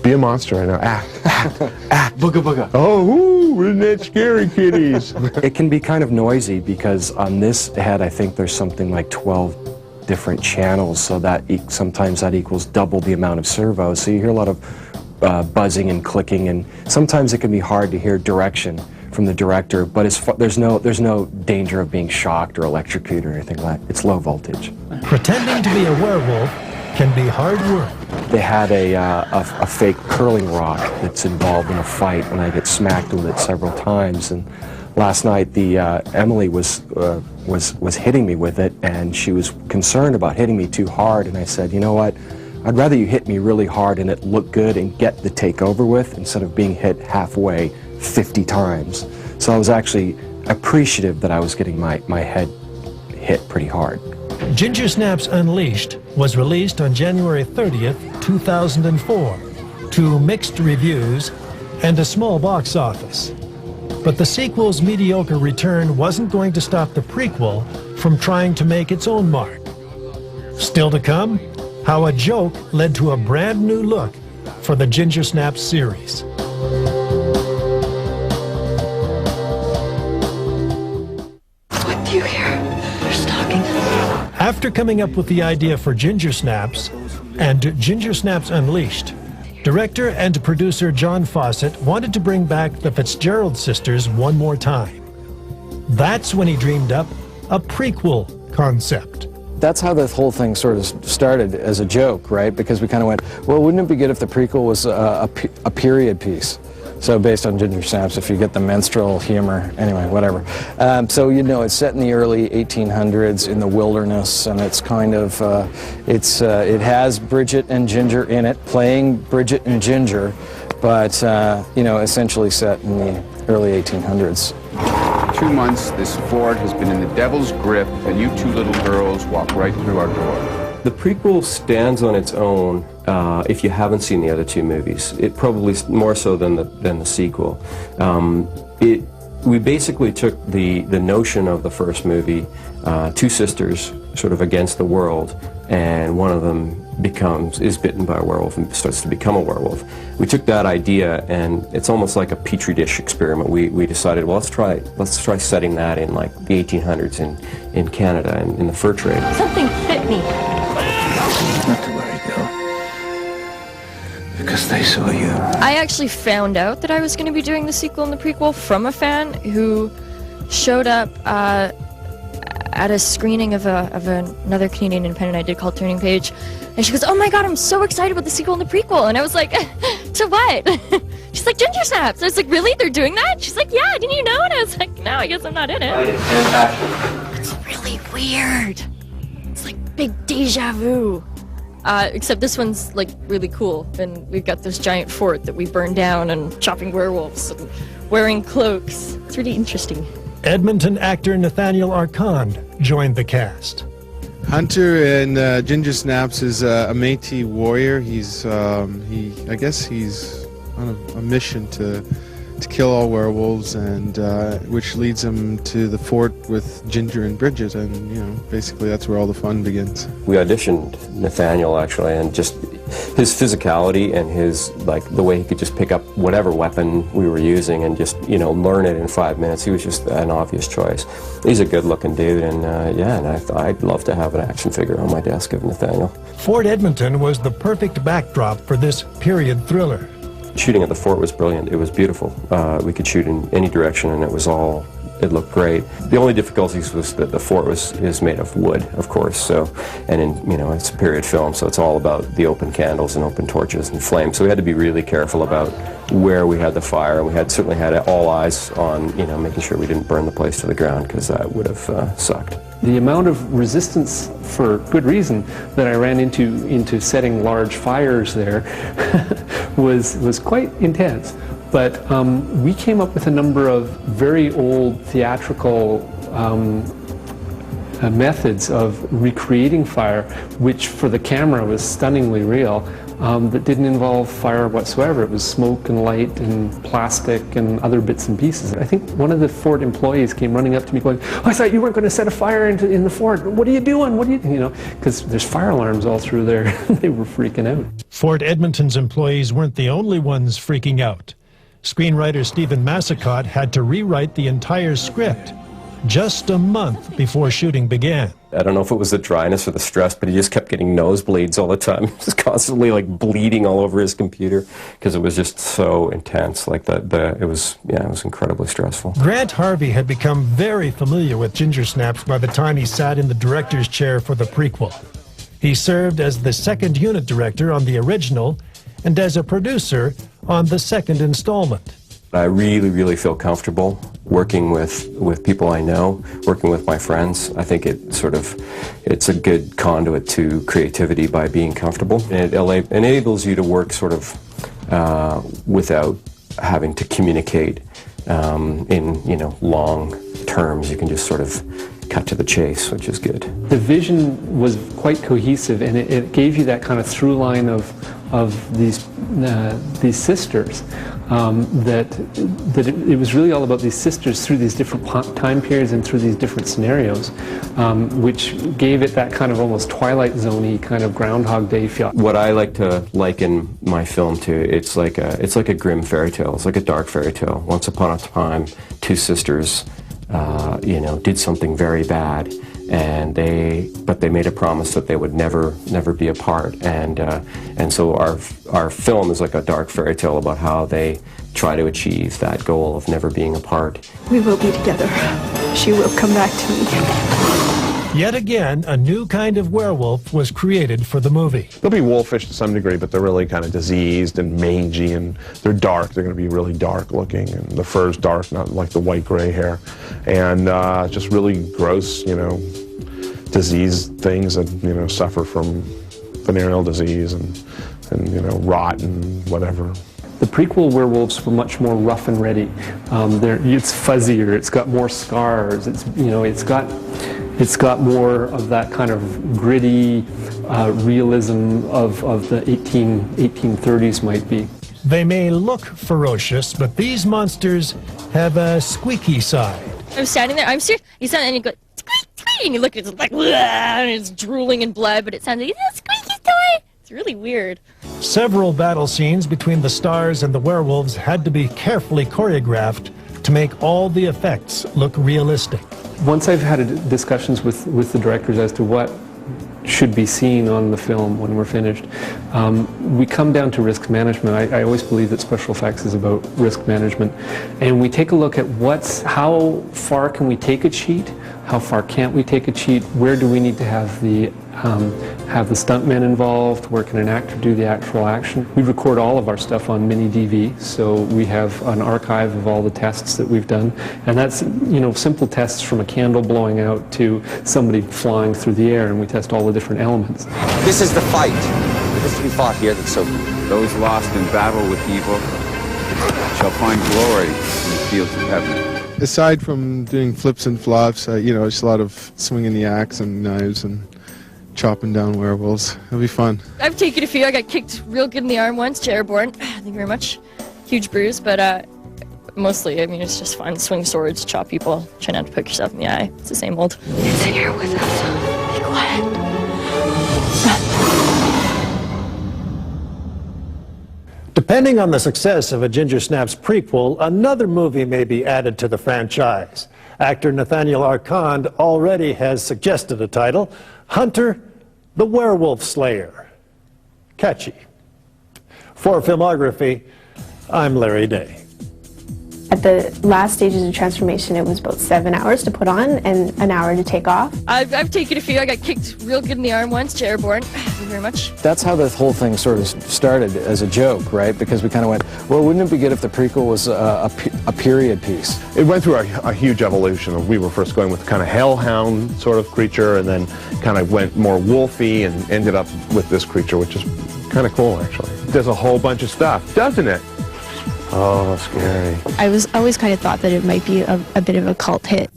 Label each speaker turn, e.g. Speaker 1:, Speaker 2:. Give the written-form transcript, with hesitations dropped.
Speaker 1: Be a monster right now. Act.
Speaker 2: Booga booga.
Speaker 1: Oh, ooh, isn't that scary, kitties?
Speaker 3: It can be kind of noisy because on this head, I think there's something like 12 different channels, so that sometimes that equals double the amount of servos. So you hear a lot of buzzing and clicking, and sometimes it can be hard to hear direction from the director, but there's no danger of being shocked or electrocuted or anything like that. It's low voltage.
Speaker 4: Pretending to be a werewolf can be hard work.
Speaker 3: They had a fake curling rock that's involved in a fight, and I get smacked with it several times. And last night, Emily was hitting me with it, and she was concerned about hitting me too hard. And I said, you know what? I'd rather you hit me really hard and it look good and get the take over with instead of being hit halfway 50 times. So I was actually appreciative that I was getting my head hit pretty hard.
Speaker 4: Ginger Snaps Unleashed was released on January 30th, 2004, to mixed reviews and a small box office. But the sequel's mediocre return wasn't going to stop the prequel from trying to make its own mark. Still to come, how a joke led to a brand new look for the Ginger Snaps series.
Speaker 5: What do you hear? They're stalking us.
Speaker 4: After coming up with the idea for Ginger Snaps and Ginger Snaps Unleashed, director and producer John Fawcett wanted to bring back the Fitzgerald sisters one more time. That's when he dreamed up a prequel concept.
Speaker 2: That's how the whole thing sort of started as a joke, right? Because we kind of went, well, wouldn't it be good if the prequel was a period piece? So based on Ginger Snaps, if you get the menstrual humor, anyway, whatever. So, you know, it's set in the early 1800s in the wilderness, and it's kind of, it has Bridget and Ginger in it, playing Bridget and Ginger, but, you know, essentially set in the early 1800s.
Speaker 6: 2 months, this fort has been in the devil's grip, and you two little girls walk right through our door.
Speaker 7: The prequel stands on its own if you haven't seen the other two movies. It probably more so than the sequel. We basically took the notion of the first movie, two sisters sort of against the world, and one of them is bitten by a werewolf and starts to become a werewolf. We took that idea, and it's almost like a petri dish experiment. We decided, well, let's try setting that in like the 1800s in Canada and in the fur trade.
Speaker 5: Something bit me.
Speaker 8: Not to worry, girl. Because they saw you.
Speaker 9: I actually found out that I was going to be doing the sequel and the prequel from a fan who showed up at a screening of another Canadian independent I did called Turning Page, and she goes, "Oh my god, I'm so excited about the sequel and the prequel." And I was like, "To what?" She's like, "Ginger Snaps." I was like, "Really? They're doing that?" She's like, "Yeah, didn't you know?" And I was like, "No, I guess I'm not in it." It's really weird. It's like big deja vu. Except this one's like really cool, and we've got this giant fort that we burned down and chopping werewolves and wearing cloaks. It's really interesting.
Speaker 4: Edmonton actor Nathaniel Arcand joined the cast.
Speaker 1: Hunter in Ginger Snaps is a Métis warrior. I guess he's on a mission to kill all werewolves, and which leads him to the fort with Ginger and Bridget, and you know, basically that's where all the fun begins.
Speaker 7: We auditioned Nathaniel actually, and just his physicality and his the way he could just pick up whatever weapon we were using and just learn it in 5 minutes. He was just an obvious choice. He's a good-looking dude, and I'd love to have an action figure on my desk of Nathaniel.
Speaker 4: Fort Edmonton was the perfect backdrop for this period thriller.
Speaker 7: Shooting at the fort was brilliant. It was beautiful. We could shoot in any direction, and it looked great. The only difficulties was that the fort is made of wood, of course. It's a period film, so it's all about the open candles and open torches and flames. So we had to be really careful about where we had the fire, and we certainly had all eyes on making sure we didn't burn the place to the ground, because that would have sucked.
Speaker 10: The amount of resistance, for good reason, that I ran into setting large fires there was quite intense. But we came up with a number of very old theatrical methods of recreating fire, which for the camera was stunningly real, that didn't involve fire whatsoever. It was smoke and light and plastic and other bits and pieces. I think one of the Ford employees came running up to me going, "Oh, I thought you weren't going to set a fire in the Ford. What are you doing? What are you," you know, because there's fire alarms all through there. They were freaking out.
Speaker 4: Ford Edmonton's employees weren't the only ones freaking out. Screenwriter Stephen Massicott had to rewrite the entire script just a month before shooting began.
Speaker 7: I don't know if it was the dryness or the stress, but he just kept getting nosebleeds all the time. He was constantly like bleeding all over his computer because it was just so intense. Like it was incredibly stressful.
Speaker 4: Grant Harvey had become very familiar with Ginger Snaps by the time he sat in the director's chair for the prequel. He served as the second unit director on the original and as a producer on the second installment.
Speaker 7: I really, really feel comfortable working with people I know, working with my friends. I think it's a good conduit to creativity by being comfortable. And it enables you to work sort of without having to communicate in long terms. You can just sort of cut to the chase, which is good.
Speaker 10: The vision was quite cohesive, and it gave you that kind of through line of these sisters. It was really all about these sisters through these different time periods and through these different scenarios, which gave it that kind of almost Twilight Zone-y kind of Groundhog Day feel.
Speaker 7: What I like to liken my film to, it's like a grim fairy tale. It's like a dark fairy tale. Once upon a time, two sisters did something very bad, but they made a promise that they would never be apart, and so our film is like a dark fairy tale about how they try to achieve that goal of never being apart.
Speaker 11: We will be together. She will come back to me.
Speaker 4: Yet again, a new kind of werewolf was created for the movie.
Speaker 12: They'll be wolfish to some degree, but they're really kind of diseased and mangy, and they're dark. They're going to be really dark looking, and the fur's dark, not like the white-gray hair, and just really gross, diseased things that
Speaker 13: suffer from venereal disease and rot and whatever.
Speaker 10: The prequel werewolves were much more rough and ready. It's fuzzier. It's got more scars. It's got more of that kind of gritty realism of the 1830s might be.
Speaker 4: They may look ferocious, but these monsters have a squeaky side.
Speaker 9: I'm standing there. I'm serious. You sound and you go squeak, squeak, and you look. It's like and it's drooling in blood, but it sounds like it's a squeaky toy. It's really weird.
Speaker 4: Several battle scenes between the stars and the werewolves had to be carefully choreographed to make all the effects look realistic.
Speaker 10: Once I've had discussions with the directors as to what should be seen on the film when we're finished, we come down to risk management. I always believe that special effects is about risk management, and we take a look at how far can we take a cheat, how far can't we take a cheat, where do we need to have the stuntmen involved, where can an actor do the actual action. We record all of our stuff on mini DV, so we have an archive of all the tests that we've done, and that's simple tests from a candle blowing out to somebody flying through the air, and we test all the different elements.
Speaker 14: This is the fight that is to be fought here that's so
Speaker 6: Those lost in battle with evil shall find glory in the fields of heaven.
Speaker 1: Aside from doing flips and flops, it's a lot of swinging the axe and knives and chopping down werewolves. It'll be fun.
Speaker 9: I've taken a few. I got kicked real good in the arm once, airborne. Thank you very much. Huge bruise, but mostly, it's just fun. Swing swords, chop people, try not to poke yourself in the eye. It's the same old.
Speaker 5: It's in here with us. Be quiet.
Speaker 4: Depending on the success of a Ginger Snaps prequel, another movie may be added to the franchise. Actor Nathaniel Arcand already has suggested a title, Hunter the Werewolf Slayer. Catchy. For Filmography, I'm Larry Day.
Speaker 11: At the last stages of transformation, it was about 7 hours to put on and an hour to take off.
Speaker 9: I've taken a few. I got kicked real good in the arm once, airborne. Thank you very much.
Speaker 2: That's how the whole thing sort of started as a joke, right? Because we kind of went, well, wouldn't it be good if the prequel was a period piece?
Speaker 12: It went through a huge evolution. We were first going with kind of hellhound sort of creature, and then kind of went more wolfy and ended up with this creature, which is kind of cool, actually. There's a whole bunch of stuff, doesn't it? Oh, scary.
Speaker 11: I always kind of thought that it might be a bit of a cult hit.